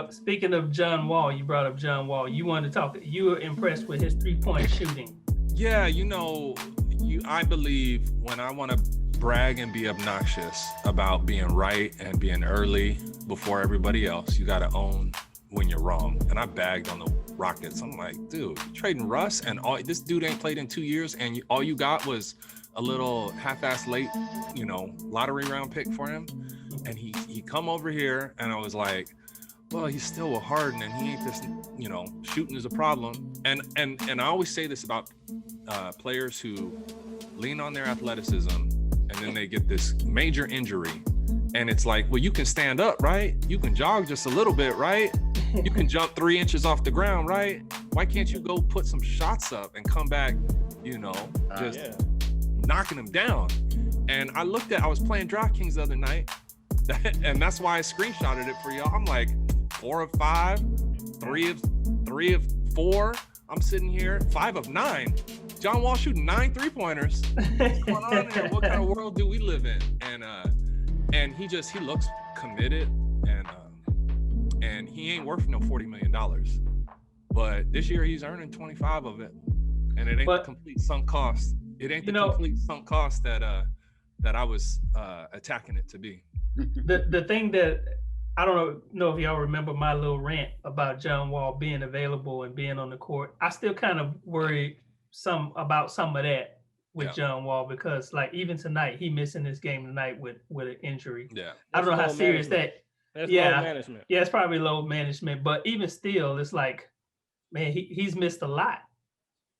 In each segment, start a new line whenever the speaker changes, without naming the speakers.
Speaking of John Wall, you brought up John Wall. You wanted to talk. You were impressed with his 3-point shooting.
Yeah, I believe when I want to brag and be obnoxious about being right and being early before everybody else, you got to own when you're wrong. And I bagged on the Rockets. I'm like, dude, you trading Russ and this dude ain't played in 2 years, and all you got was a little half-ass late, lottery round pick for him. And he come over here, and I was like, well, he's still with Harden, and he ain't this, shooting is a problem. And I always say this about players who lean on their athleticism, and then they get this major injury. And it's like, well, you can stand up, right? You can jog just a little bit, right? You can jump 3 inches off the ground, right? Why can't you go put some shots up and come back, knocking them down? And I was playing DraftKings the other night, and that's why I screenshotted it for y'all. I'm like, 4 of 5, 3 of 4. I'm sitting here, 5 of 9. John Wall shooting 9 3-pointers. What's going on there? What kind of world do we live in? And he looks committed, and he ain't worth no $40 million. But this year he's earning 25 of it, and it ain't the complete sunk cost. It ain't the complete sunk cost that I was attacking it to be.
The thing that I don't know if y'all remember my little rant about John Wall being available and being on the court. I still kind of worry about some of that with John Wall, because like even tonight he missing this game tonight with an injury.
Yeah,
I don't know how serious
that's low management.
Yeah, it's probably low management, but even still, it's like, man, he's missed a lot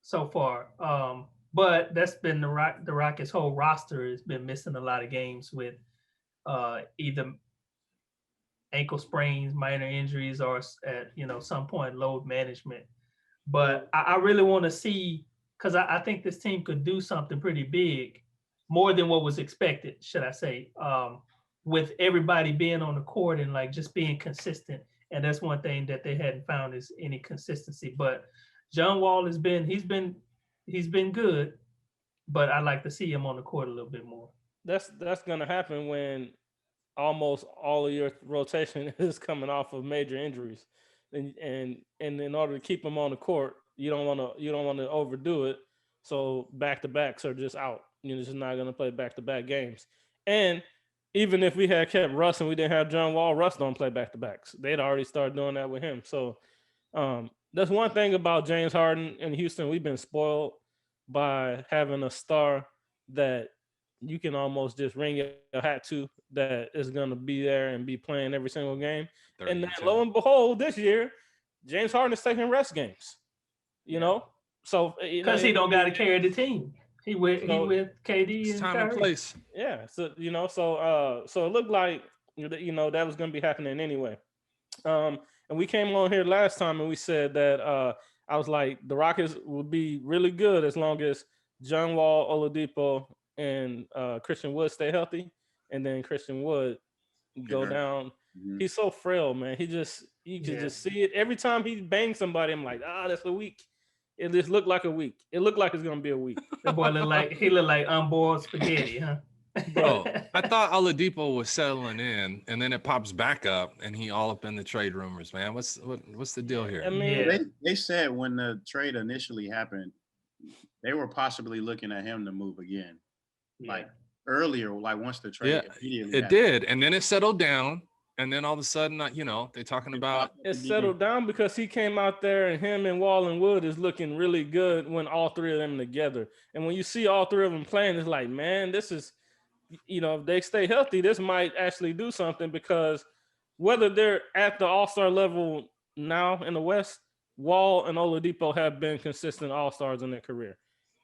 so far. But that's been the Rockets' whole roster has been missing a lot of games with either ankle sprains, minor injuries, or at some point load management. But I really want to see, because I think this team could do something pretty big, more than what was expected, should I say, with everybody being on the court and like just being consistent. And that's one thing that they hadn't found is any consistency. But John Wall he's been good, but I'd like to see him on the court a little bit more.
That's gonna happen when almost all of your rotation is coming off of major injuries, and in order to keep them on the court, you don't want to overdo it. So back-to-backs are just out. You're just not going to play back-to-back games. And even if we had kept Russ and we didn't have John Wall, Russ don't play back-to-backs. They'd already started doing that with him. So that's one thing about James Harden in Houston. We've been spoiled by having a star that you can almost just ring your hat to, that is going to be there and be playing every single game. And then, lo and behold, this year, James Harden is taking rest games. So
because he don't got to carry the team. He with KD.
It's time and place.
Yeah. So so it looked like that was going to be happening anyway. And we came on here last time and we said that I was like, the Rockets would be really good as long as John Wall, Oladipo, and Christian Wood stay healthy, and then Christian Wood go down. Mm-hmm. He's so frail, man. You can just see it every time he bangs somebody. I'm like, that's a week. It just looked like a week. It looked like it's gonna be a week.
That boy look like unboiled spaghetti, huh?
Bro, I thought Oladipo was settling in, and then it pops back up, and he all up in the trade rumors, man. What's the deal here?
I mean, they said when the trade initially happened, they were possibly looking at him to move again, like earlier, like once the trade immediately happened.
Did, and then it settled down, and then all of a sudden, they're talking about
it settled down because he came out there, and him and Wall and Wood is looking really good when all three of them together, and when you see all three of them playing, it's like, man, this is. If they stay healthy, this might actually do something, because whether they're at the all-star level now in the West, Wall and Oladipo have been consistent all-stars in their career.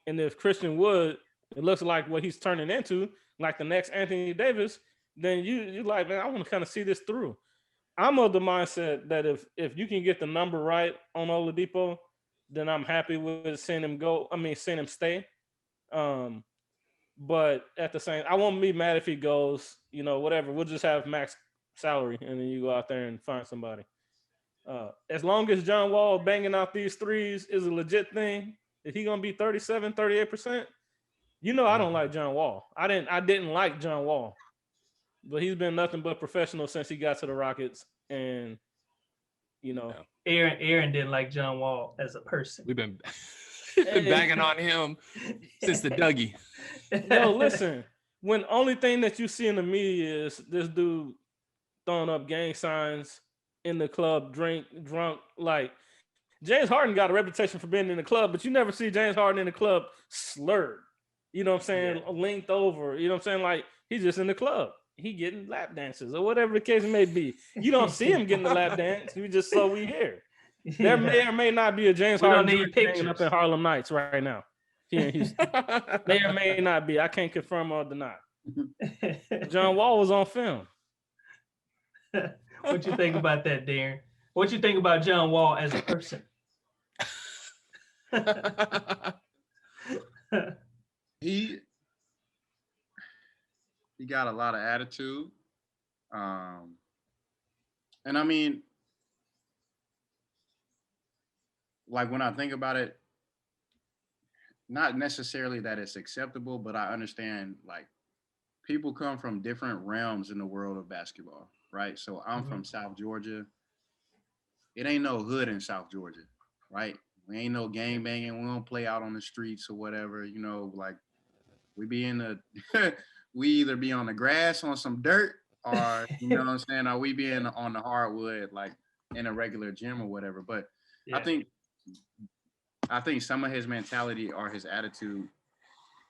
And if Christian Wood, it looks like what he's turning into, like the next Anthony Davis, then you're like, man, I want to kind of see this through. I'm of the mindset that if you can get the number right on Oladipo, then I'm happy with seeing him stay. But at the same, I won't be mad if he goes, whatever. We'll just have max salary, and then you go out there and find somebody. As long as John Wall banging out these threes is a legit thing, if he going to be 37, 38%, I don't like John Wall. I didn't like John Wall. but he's been nothing but professional since he got to the Rockets, and
Aaron didn't like John Wall as a person.
We've been bagging on him since the Dougie.
No, listen. When only thing that you see in the media is this dude throwing up gang signs in the club, drunk, like James Harden got a reputation for being in the club, but you never see James Harden in the club slurred. You know what I'm saying? Yeah. Linked over. You know what I'm saying? Like he's just in the club. He getting lap dances or whatever the case may be. You don't see him getting the lap dance. We just so we hear. There may or may not be a James Harden hanging up in Harlem Nights right now. Here in Houston. May or may not be. I can't confirm or deny. John Wall was on film.
What you think about that, Darren? What you think about John Wall as a person?
He got a lot of attitude. And I mean, like when I think about it, not necessarily that it's acceptable, but I understand like people come from different realms in the world of basketball, right? So I'm from South Georgia. It ain't no hood in South Georgia, right? We ain't no gang banging. We don't play out on the streets or whatever, like we be in the, we either be on the grass on some dirt or, you know what I'm saying? Or we be on the hardwood, like in a regular gym or whatever. But yeah. I think some of his mentality or his attitude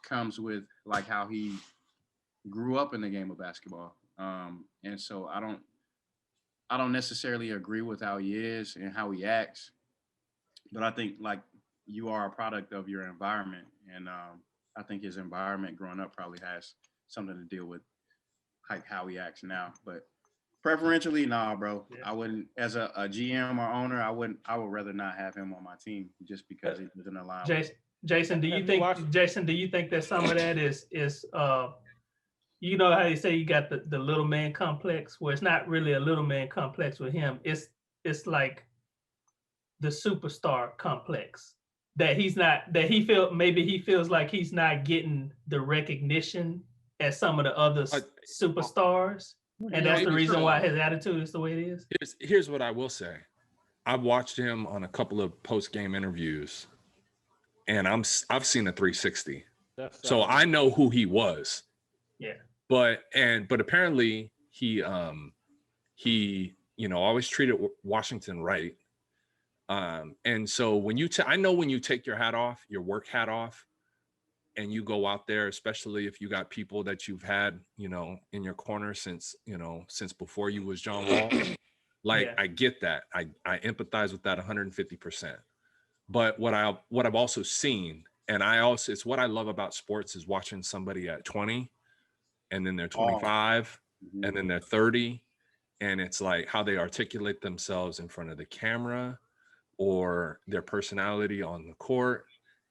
comes with like how he grew up in the game of basketball. And so I don't necessarily agree with how he is and how he acts, but I think like you are a product of your environment. And I think his environment growing up probably has something to deal with like how he acts now. But preferentially, nah, bro. Yeah. I wouldn't, as a GM or owner, I would rather not have him on my team just because he doesn't align.
Jason, do you think that some of that is you know how they say you got the little man complex? Well, it's not really a little man complex with him. It's like the superstar complex that he feels like he's not getting the recognition as some of the other superstars. And that's the reason why his attitude is the way it is.
Here's what I will say. I've watched him on a couple of post-game interviews, and I've seen a 360. So I know who he was.
Yeah.
But apparently he always treated Washington right. And so when I know when you take your hat off, your work hat off, and you go out there, especially if you got people that you've had, in your corner since before you was John Wall, I get that. I empathize with that 150%. But what I've also seen, and it's what I love about sports is watching somebody at 20 and then they're 25 and then they're 30. And it's like how they articulate themselves in front of the camera or their personality on the court.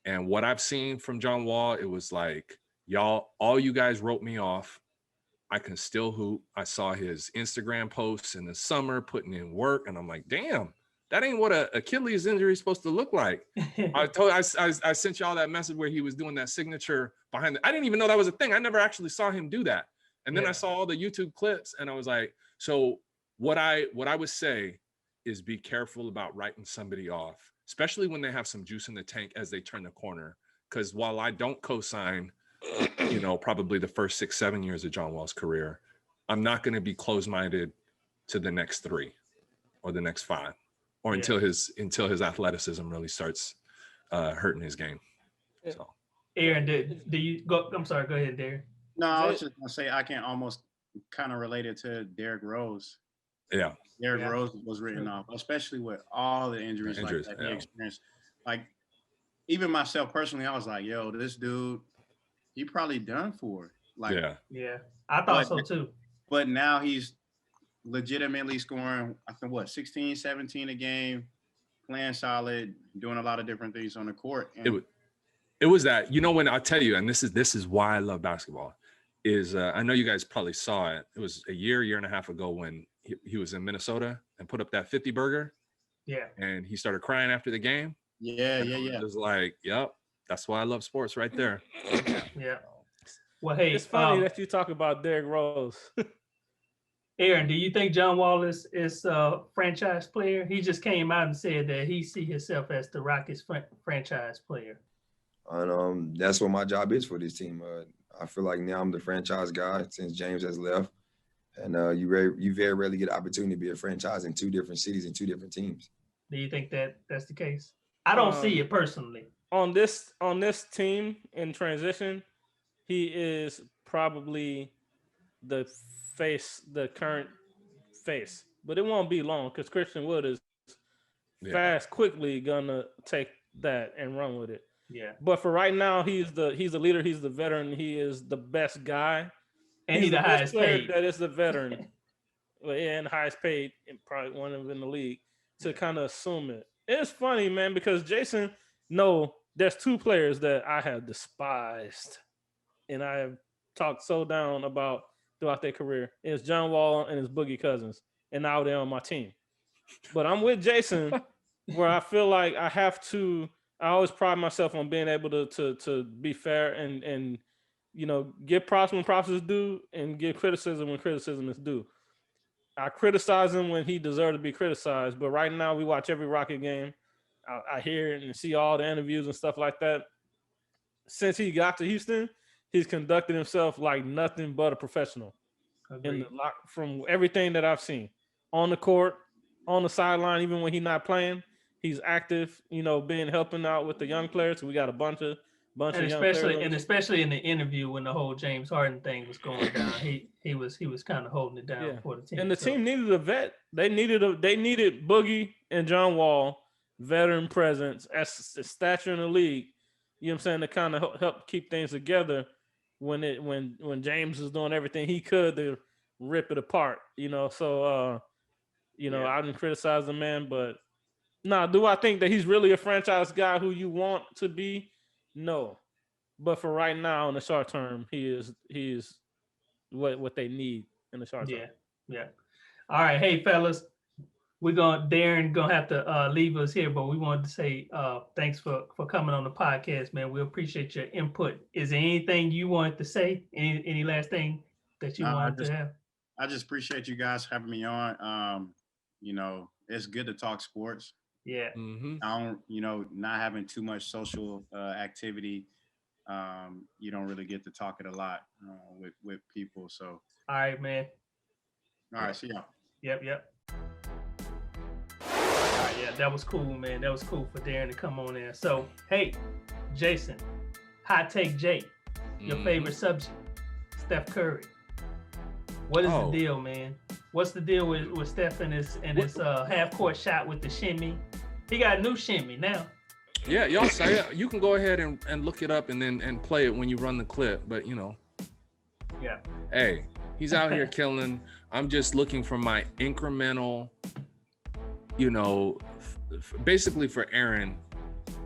And what I've seen from John Wall, it was like, all you guys wrote me off. I can still hoop. I saw his Instagram posts in the summer putting in work. And I'm like, damn, that ain't what a Achilles injury is supposed to look like. I sent y'all that message where he was doing that signature behind I didn't even know that was a thing. I never actually saw him do that. And then I saw all the YouTube clips and I was like, so what I would say is be careful about writing somebody off, especially when they have some juice in the tank as they turn the corner. Because while I don't co-sign, probably the first 6-7 years of John Wall's career, I'm not going to be closed-minded to the next 3 or the next 5 or until his athleticism really starts hurting his game. So,
Aaron, do you go? I'm sorry. Go ahead, Darren.
No, I was just going to say I can almost kind of relate it to Derrick Rose.
Yeah.
Derrick Rose was written off, especially with all the injuries like that he experienced. Like, even myself personally, I was like, yo, this dude, he probably done for. Like,
yeah, I thought so too.
But now he's legitimately scoring, I think, 16, 17 a game, playing solid, doing a lot of different things on the court. And
it was that, when I tell you, and this is why I love basketball, is I know you guys probably saw it. It was a year and a half ago when he was in Minnesota and put up that 50 burger.
Yeah.
And he started crying after the game.
Yeah.
It was like, yep, that's why I love sports right there.
Yeah. Well, hey,
it's funny that you talk about Derrick Rose.
Aaron, do you think John Wall is a franchise player? He just came out and said that he see himself as the Rockets franchise player.
And that's what my job is for this team. I feel like now I'm the franchise guy since James has left. And you very rarely get the opportunity to be a franchise in two different cities and two different teams.
Do you think that that's the case? I don't see it personally.
On this team in transition, he is probably the current face. But it won't be long because Christian Wood is quickly gonna take that and run with it.
Yeah.
But for right now, he's the leader, he's the veteran, he is the best guy.
And he's the highest paid.
That is the veteran. And highest paid, and probably one of them in the league, to kind of assume it. It's funny, man, because Jason, there's two players that I have despised and I have talked so down about throughout their career. It's John Wall and his Boogie Cousins. And now they're on my team. But I'm with Jason where I feel like I always pride myself on being able to be fair and give props when props is due and give criticism when criticism is due. I criticize him when he deserved to be criticized, but right now we watch every Rocket game. I hear and see all the interviews and stuff like that. Since he got to Houston, he's conducted himself like nothing but a professional. From everything that I've seen. On the court, on the sideline, even when he's not playing, he's active, helping out with the young players. We got a bunch of young players.
Especially in the interview when the whole James Harden thing was going down, he was kind of holding it down for the team.
And the team needed a vet. They needed Boogie and John Wall, veteran presence, as a stature in the league. You know what I'm saying, to kind of help keep things together when James was doing everything he could to rip it apart. So I didn't criticize the man, but do I think that he's really a franchise guy who you want to be? No, but for right now in the short term, he is what they need in the short term.
Yeah. All right, hey fellas, Darren gonna have to leave us here, but we wanted to say thanks for coming on the podcast, man. We appreciate your input. Is there anything you wanted to say? Any last thing that you wanted to have?
I just appreciate you guys having me on. It's good to talk sports.
Yeah.
Mm-hmm. I don't, not having too much social activity. You don't really get to talk it a lot with people. So.
All right, man.
All right. See y'all.
Yep. All right, yeah, that was cool, man. That was cool for Darren to come on there. So, hey, Jason, Hot Take Jay, your favorite subject, Steph Curry. What is the deal, man? What's the deal with Steph and his half-court shot with the shimmy? He got a new shimmy now.
Yeah, y'all say it. You can go ahead and look it up and play it when you run the clip. But
yeah.
Hey, he's out here killing. I'm just looking for my incremental. Basically for Aaron,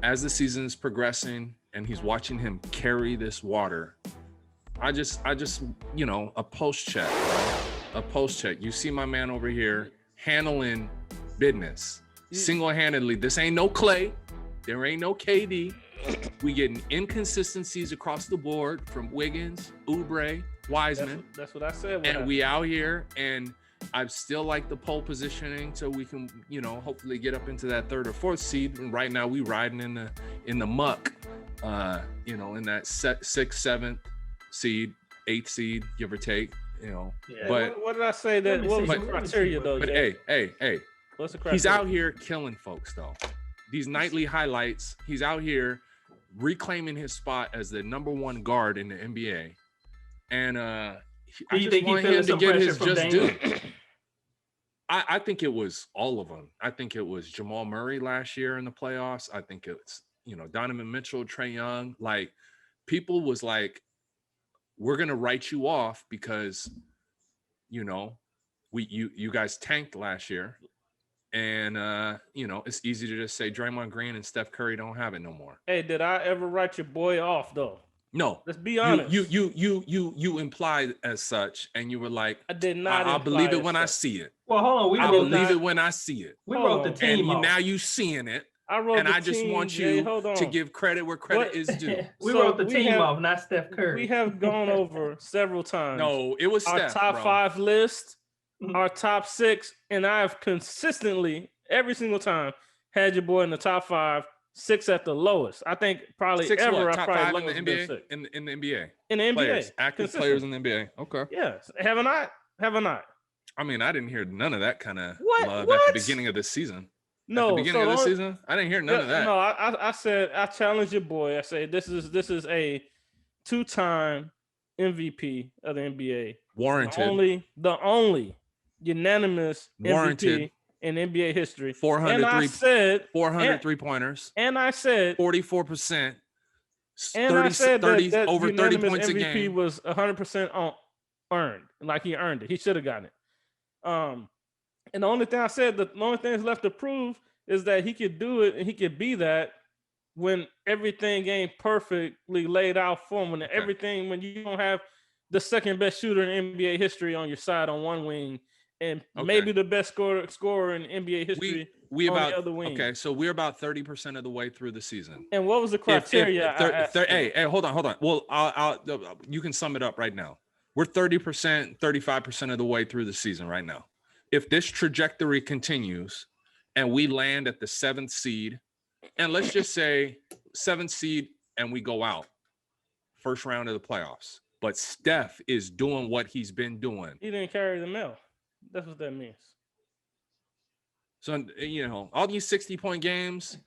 as the season is progressing and he's watching him carry this water. I just a post check. A post check. You see my man over here handling business single-handedly. This ain't no Clay. There ain't no KD. We getting inconsistencies across the board from Wiggins, Oubre, Wiseman.
That's what I said.
And we out here, and I still like the pole positioning, so we can, hopefully get up into that 3rd or 4th seed. And right now, we riding in the muck, in that 6th, 7th seed, 8th seed, give or take.
Yeah. But what did I say? What was the criteria though?
But
Jay?
hey,
what's the criteria?
He's out here killing folks though. These nightly highlights, he's out here reclaiming his spot as the number 1 guard in the NBA. And I just want him to get his just due. I think it was all of them. I think it was Jamal Murray last year in the playoffs. I think it's Donovan Mitchell, Trae Young. Like, people was like, we're gonna write you off because you guys tanked last year, and it's easy to just say Draymond Green and Steph Curry don't have it no more.
Hey, did I ever write your boy off though?
No.
Let's be honest.
You implied as such, and you were like,
I did not.
I'll believe it when I see it.
Well, hold on.
I believe it when I see it.
We wrote the team off.
Now you seeing it.
I
just want you to give credit where credit is due.
We wrote the team off, not Steph Curry.
We have gone over several times.
No, it was
our
Steph,
top 5 list. are top 6, and I've consistently every single time had your boy in the top 5, 6 at the lowest. I think probably
6
ever.
what?
I
Top
probably
5 in the
lowest been
NBA?
6.
In the NBA.
In the NBA.
Players, active players in
Consistent.
the NBA. Okay.
Yes. Have I not? Have I not?
I mean, I didn't hear none of that kind of
What?
love at
What?
the beginning of the season.
No.
At the beginning
so
of the
the only-
season, I didn't hear none of that.
No, I said I challenged your boy. I say this is a 2-time MVP of the NBA.
Warranted.
The only unanimous
Warranted.
MVP in NBA history.
400
and I said
400 3-pointers.
And I said
44%.
And I said
30,
that
over 30
unanimous
points
MVP
a game.
was 100% earned. Like he earned it. He should have gotten it. And the only thing I said, the only thing that's left to prove is that he could do it and he could be that when everything ain't perfectly laid out for him. When you don't have the second best shooter in NBA history on your side on one wing, and maybe the best scorer in NBA history
we
on
about
the other wing.
Okay, so we're about 30% of the way through the season.
And what was the criteria?
Hey, hold on. Well, you can sum it up right now. We're 30%, 35% of the way through the season right now. If this trajectory continues and we land at the 7th seed, and let's just say 7th seed and we go out first round of the playoffs, but Steph is doing what he's been doing.
He didn't carry the mail. That's what that means.
So, all these 60-point games,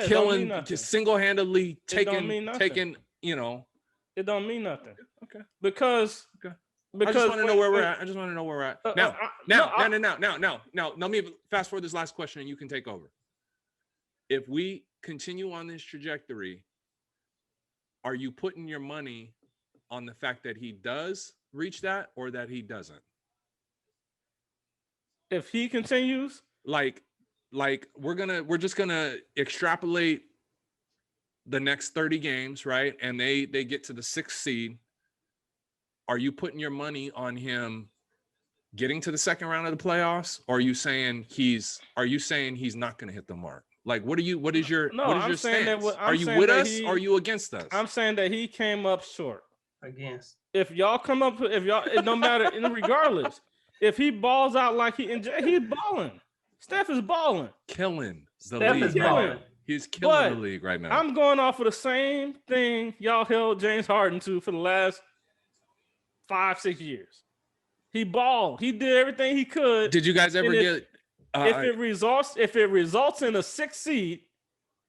killing,
just single-handedly taking,
It don't mean nothing.
Okay.
Because
I just want to know where we're at. I just want to know where we're at. Now, let me fast forward this last question and you can take over. If we continue on this trajectory, are you putting your money on the fact that he does reach that or that he doesn't?
If he continues,
like we're just gonna extrapolate the next 30 games, right? And they get to the 6th seed. Are you putting your money on him getting to the second round of the playoffs? Or are you saying he's not gonna hit the mark? Like, what is your stance? Are you with us or are you against us?
I'm saying that he came up short.
Against.
If y'all come up, it don't matter, regardless. If he balls out like he's balling. Steph is balling.
Killing the
Steph
league.
is balling.
He's killing the league right now.
I'm going off of the same thing y'all held James Harden to for the last 5-6 years. He balled. He did everything he could.
Did you guys ever get?
If it results in a 6th seed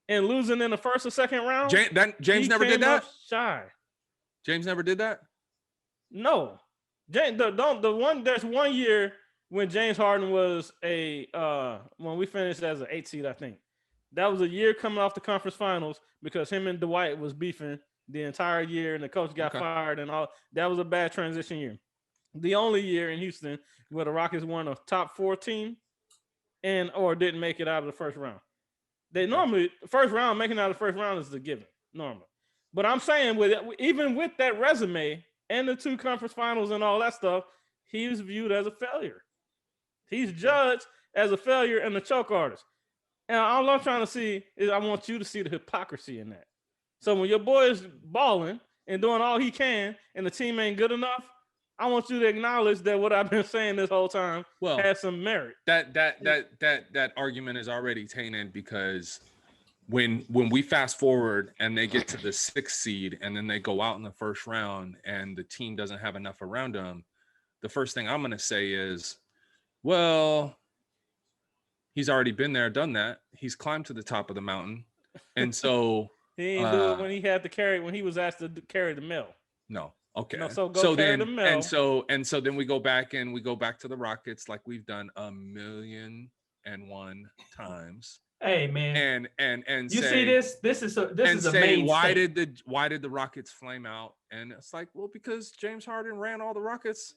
and losing in the first or second round,
James never did that.
Shy.
James never did that.
No, James. There's one year when James Harden was when we finished as an 8th seed, I think. That was a year coming off the conference finals because him and Dwight was beefing the entire year and the coach got fired and all. That was a bad transition year. The only year in Houston where the Rockets won a top 4 team or didn't make it out of the first round. They normally, making it out of the first round is the given, normally. But I'm saying even with that resume and the 2 conference finals and all that stuff, he was viewed as a failure. He's judged as a failure and a choke artist. And all I'm trying to see is I want you to see the hypocrisy in that. So when your boy is balling and doing all he can and the team ain't good enough, I want you to acknowledge that what I've been saying this whole time has some merit.
That argument is already tainted because when we fast forward and they get to the 6th seed and then they go out in the first round and the team doesn't have enough around them, the first thing I'm going to say is, well, he's already been there, done that. He's climbed to the top of the mountain. And so
he didn't do it when he was asked to carry the mail.
No. Okay.
No, so carry the mail.
And so then we go back to the Rockets like we've done 1,000,001 times.
Hey man.
And
you
say,
see this? This is a main
why did the Rockets flame out? And it's like, well, because James Harden ran all the Rockets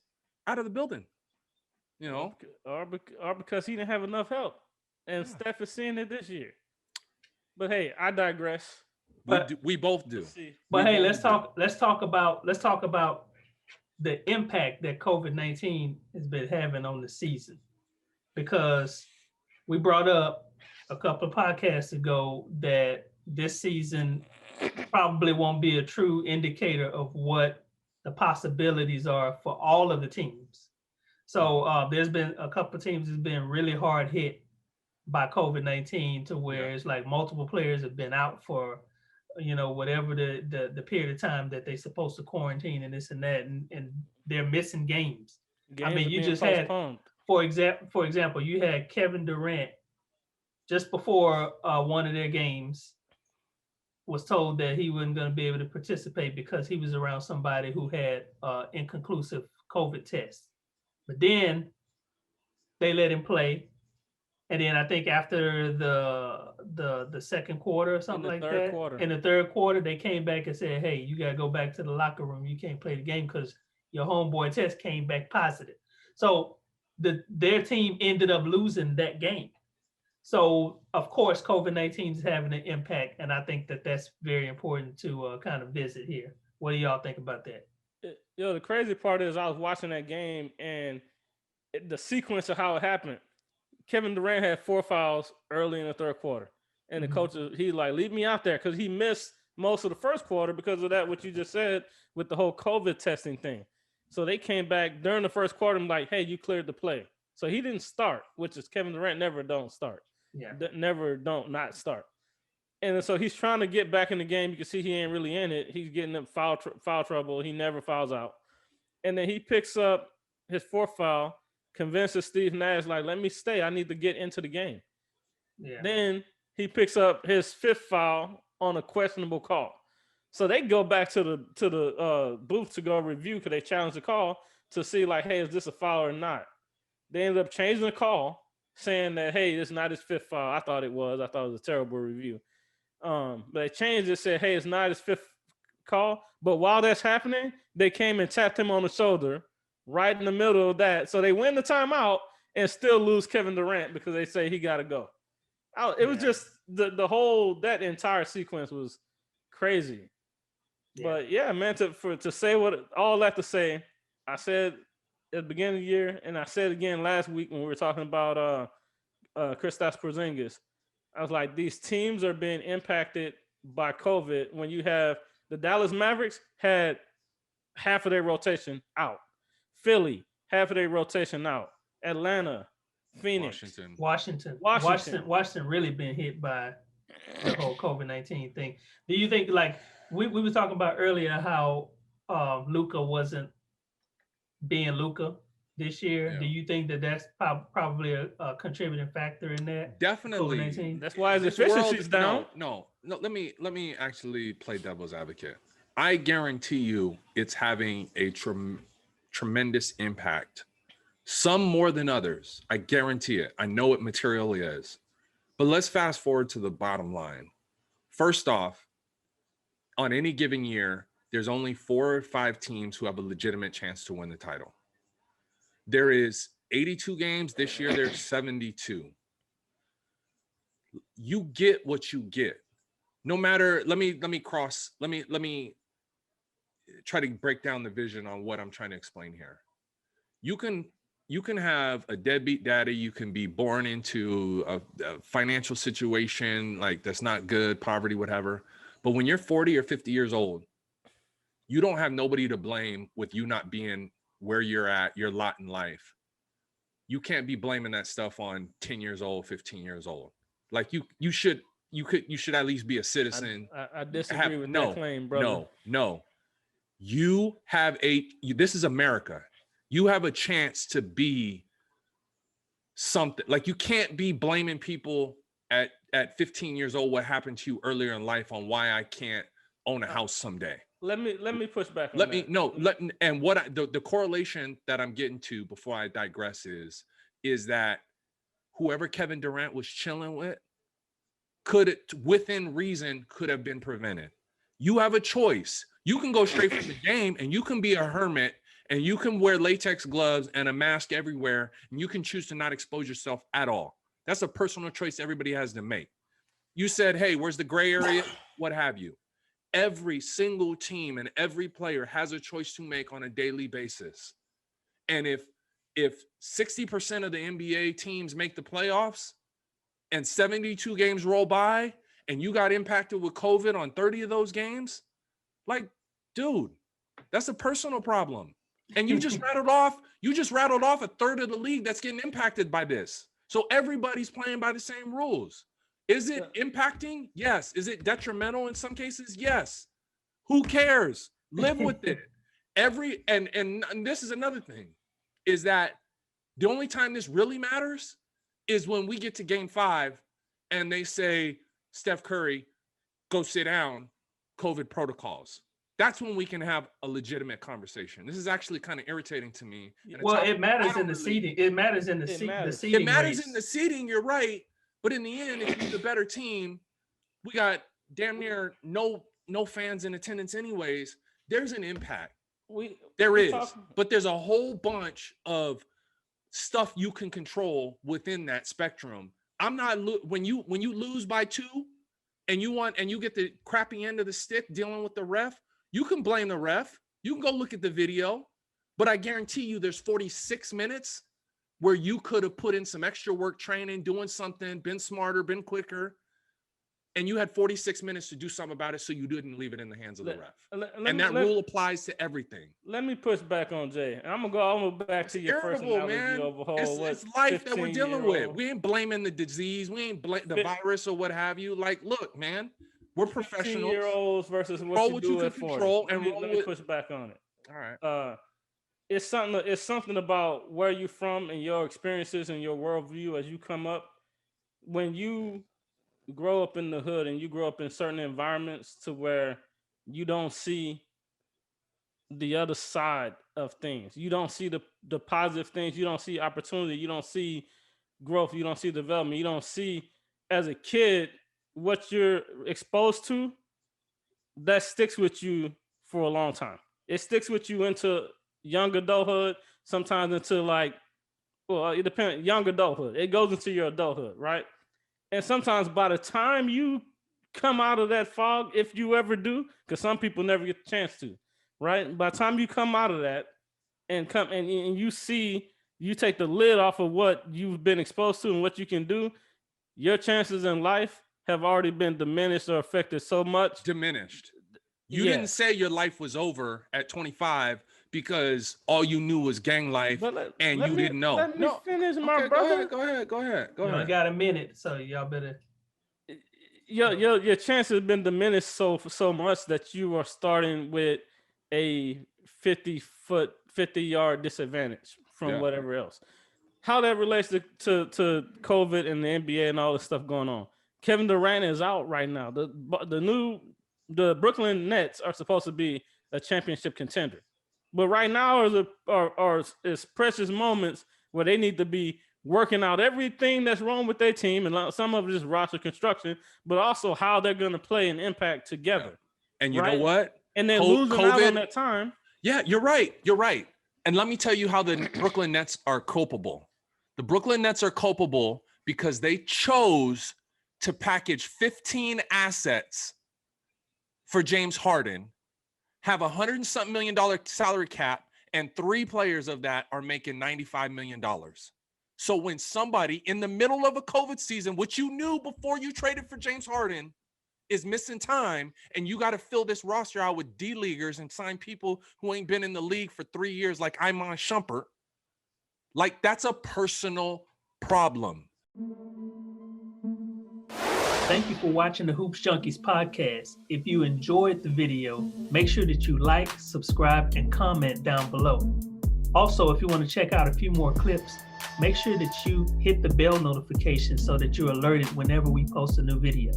out of the building.
Or because he didn't have enough help. And Steph is seeing it this year. But hey, I digress.
We both do.
But hey, let's talk about the impact that COVID-19 has been having on the season, because we brought up a couple of podcasts ago that this season probably won't be a true indicator of what the possibilities are for all of the teams. So there's been a couple of teams that's been really hard hit by COVID-19 to where it's like multiple players have been out for, whatever the period of time that they're supposed to quarantine and this and that, and they're missing games.
Games
I mean,
are
you
being
just
postponed.
had, for example, you had Kevin Durant just before one of their games was told that he wasn't going to be able to participate because he was around somebody who had inconclusive COVID test. But then they let him play. And then I think after the second quarter or something like that, in the third quarter, they came back and said, hey, you got to go back to the locker room. You can't play the game because your homeboy test came back positive. So their team ended up losing that game. So, of course, COVID-19 is having an impact. And I think that that's very important to kind of visit here. What do y'all think about that?
The crazy part is I was watching that game and the sequence of how it happened. Kevin Durant had 4 fouls early in the third quarter. And the coach, he like, leave me out there because he missed most of the first quarter because of that, what you just said with the whole COVID testing thing. So they came back during the first quarter and like, hey, you cleared the play. So he didn't start, which is Kevin Durant never don't start.
Yeah.
Never don't not start. And so he's trying to get back in the game. You can see he ain't really in it. He's getting in foul trouble. He never fouls out. And then he picks up his 4th foul, convinces Steve Nash, like, let me stay. I need to get into the game.
Yeah.
Then he picks up his 5th foul on a questionable call. So they go back to the booth to go review because they challenged the call to see, like, hey, is this a foul or not? They ended up changing the call, saying that, hey, it's not his 5th foul. I thought it was. I thought it was a terrible review. But they changed it, said, hey, it's not his 5th call. But while that's happening, they came and tapped him on the shoulder right in the middle of that. So they win the timeout and still lose Kevin Durant because they say he got to go. It was just that entire sequence was crazy. Yeah. But yeah, man, to say all that to say, I said at the beginning of the year, and I said again last week when we were talking about Kristaps Porzingis, I was like, these teams are being impacted by COVID when you have the Dallas Mavericks had half of their rotation out. Philly, half of their rotation out. Atlanta, Phoenix.
Washington really been hit by the whole COVID-19 thing. Do you think, like, we were talking about earlier how Luka wasn't being Luka this year? Yeah. Do you think that that's probably a contributing factor in that?
Definitely.
COVID-19?
That's why his efficiency's down.
No. Let me actually play devil's advocate. I guarantee you it's having a tremendous impact. Some more than others. I guarantee it. I know it materially is. But let's fast forward to the bottom line. First off, on any given year, there's only 4 or 5 teams who have a legitimate chance to win the title. There is 82 games. This year, there's 72. You get what you get. No matter, let me try to break down the vision on what I'm trying to explain here. You can have a deadbeat daddy. You can be born into a financial situation like that's not good, poverty, whatever. But when you're 40 or 50 years old, you don't have nobody to blame with you not being where you're at, your lot in life. You can't be blaming that stuff on 10 years old, 15 years old. Like you should at least be a citizen.
I disagree with that claim, brother.
No. This is America. You have a chance to be something. Like, you can't be blaming people at 15 years old what happened to you earlier in life on why I can't own a house someday.
Let me push back on
the correlation that I'm getting to before I digress is that whoever Kevin Durant was chilling with within reason could have been prevented. You have a choice. You can go straight from the game and you can be a hermit and you can wear latex gloves and a mask everywhere and you can choose to not expose yourself at all. That's a personal choice everybody has to make. You said, hey, where's the gray area? What have you? Every single team and every player has a choice to make on a daily basis. And if 60% of the NBA teams make the playoffs and 72 games roll by and you got impacted with COVID on 30 of those games, like, dude, that's a personal problem. And you just rattled off a third of the league that's getting impacted by this. So everybody's playing by the same rules. Is it impacting? Yes. Is it detrimental in some cases? Yes. Who cares? Live with it. And this is another thing, is that the only time this really matters is when we get to game 5 and they say, Steph Curry, go sit down, COVID protocols. That's when we can have a legitimate conversation. This is actually kind of irritating to me.
Well, it matters in the seeding. It matters in the seeding.
It matters in the seeding, you're right. But in the end, if you're the better team, we got damn near no fans in attendance anyways. There's an impact. But there's a whole bunch of stuff you can control within that spectrum. I'm not when you lose by 2 and you get the crappy end of the stick dealing with the ref, you can blame the ref. You can go look at the video, but I guarantee you there's 46 minutes where you could have put in some extra work training, doing something, been smarter, been quicker, and you had 46 minutes to do something about it, so you didn't leave it in the hands of the ref. And that rule applies to everything.
Let me push back on Jay. I'm gonna go back to your first analogy of a whole.
It's life that we're dealing with. We ain't blaming the disease. We ain't the virus or what have you. Like, look, man, we're professionals.
15-year-olds versus what you do at 40. Let me push back on it.
All right.
It's something about where you're from and your experiences and your worldview as you come up. When you grow up in the hood and you grow up in certain environments to where you don't see the other side of things. You don't see the positive things. You don't see opportunity. You don't see growth. You don't see development. You don't see, as a kid, what you're exposed to, that sticks with you for a long time. It sticks with you into young adulthood, sometimes into it depends, young adulthood. It goes into your adulthood, right? And sometimes by the time you come out of that fog, if you ever do, because some people never get the chance to, right? By the time you come out of that and you see, you take the lid off of what you've been exposed to and what you can do, your chances in life have already been diminished or affected so much.
Diminished. You didn't say your life was over at 25 because all you knew was gang life and you didn't know.
Let me finish, my brother.
Go ahead.
You only got a minute, so y'all better.
Your chance has been diminished so much that you are starting with a 50-yard disadvantage from whatever else. How that relates to COVID and the NBA and all this stuff going on. Kevin Durant is out right now. The Brooklyn Nets are supposed to be a championship contender. But right now is precious moments where they need to be working out everything that's wrong with their team, and some of it is roster construction, but also how they're going to play and impact together.
And you know what?
And then losing out on that time.
Yeah, you're right. And let me tell you how the Brooklyn Nets are culpable. The Brooklyn Nets are culpable because they chose to package 15 assets for James Harden, have $100-something million salary cap, and 3 players of that are making $95 million. So when somebody in the middle of a COVID season, which you knew before you traded for James Harden, is missing time, and you got to fill this roster out with D-leaguers and sign people who ain't been in the league for 3 years like Iman Shumpert, like that's a personal problem.
Thank you for watching the Hoopz Junkiez Podcast. If you enjoyed the video, make sure that you like, subscribe, and comment down below. Also, if you want to check out a few more clips, make sure that you hit the bell notification so that you're alerted whenever we post a new video.